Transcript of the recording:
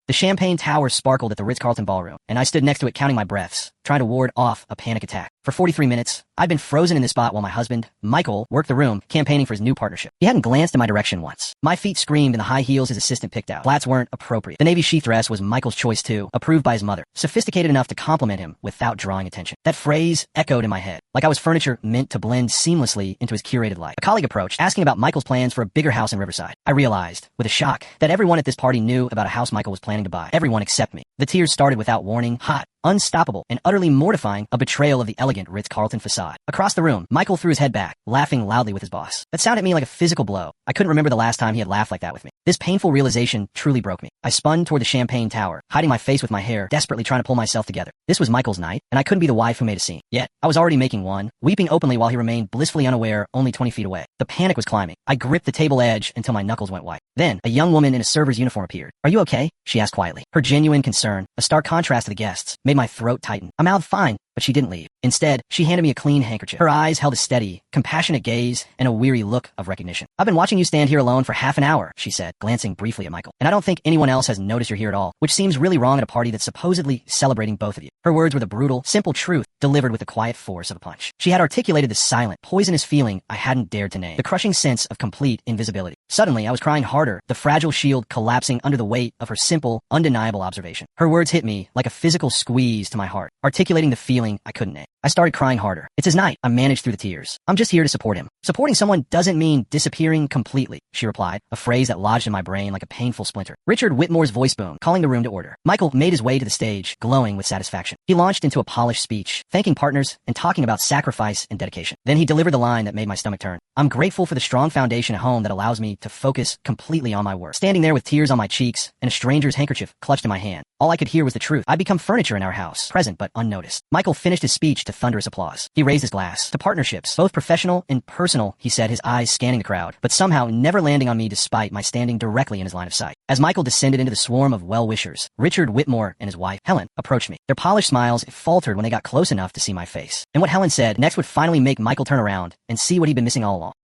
The champagne tower sparkled at the Ritz-Carlton ballroom, and I stood next to it counting my breaths, trying to ward off a panic attack. For 43 minutes, I'd been frozen in this spot while my husband, Michael, worked the room, campaigning for his new partnership. He hadn't glanced in my direction once. My feet screamed and the high heels his assistant picked out. Flats weren't appropriate. The navy sheath dress was Michael's choice too, approved by his mother. Sophisticated enough to compliment him without drawing attention. That phrase echoed in my head, like I was furniture meant to blend seamlessly into his curated life. A colleague approached, asking about Michael's plans for a bigger house in Riverside. I realized, with a shock, that everyone at this party knew about a house Michael was planning to buy. Everyone except me. The tears started without warning, hot, unstoppable, and utterly mortifying, a betrayal of the elegant Ritz-Carlton facade. Across the room, Michael threw his head back, laughing loudly with his boss. That sounded to me like a physical blow. I couldn't remember the last time he had laughed like that with me. This painful realization truly broke me. I spun toward the champagne tower, hiding my face with my hair, desperately trying to pull myself together. This was Michael's night, and I couldn't be the wife who made a scene. Yet, I was already making one, weeping openly while he remained blissfully unaware, only 20 feet away. The panic was climbing. I gripped the table edge until my knuckles went white. Then, a young woman in a server's uniform appeared. "Are you okay?" she asked quietly. Her genuine concern, a stark contrast to the guests, made my throat tighten. I mouthed fine, but she didn't leave. Instead, she handed me a clean handkerchief. Her eyes held a steady, compassionate gaze and a weary look of recognition. "I've been watching you stand here alone for half an hour," she said, glancing briefly at Michael. "And I don't think anyone else has noticed you're here at all, which seems really wrong at a party that's supposedly celebrating both of you." Her words were the brutal, simple truth delivered with the quiet force of a punch. She had articulated the silent, poisonous feeling I hadn't dared to name, the crushing sense of complete invisibility. Suddenly, I was crying harder, the fragile shield collapsing under the weight of her simple, undeniable observation. Her words hit me like a physical squeeze to my heart, articulating the feeling I couldn't name. I started crying harder. "It's his night." I managed through the tears. "I'm just here to support him." "Supporting someone doesn't mean disappearing completely," she replied, a phrase that lodged in my brain like a painful splinter. Richard Whitmore's voice boomed, calling the room to order. Michael made his way to the stage, glowing with satisfaction. He launched into a polished speech, thanking partners and talking about sacrifice and dedication. Then he delivered the line that made my stomach turn. "I'm grateful for the strong foundation at home that allows me to focus completely on my work." Standing there with tears on my cheeks and a stranger's handkerchief clutched in my hand, all I could hear was the truth. I'd become furniture in our house, present but unnoticed. Michael finished his speech to thunderous applause. He raised his glass. "To partnerships, both professional and personal," he said, his eyes scanning the crowd, but somehow never landing on me despite my standing directly in his line of sight. As Michael descended into the swarm of well-wishers, Richard Whitmore and his wife, Helen, approached me. Their polished smiles faltered when they got close enough to see my face. And what Helen said next would finally make Michael turn around and see what he'd been missing all along.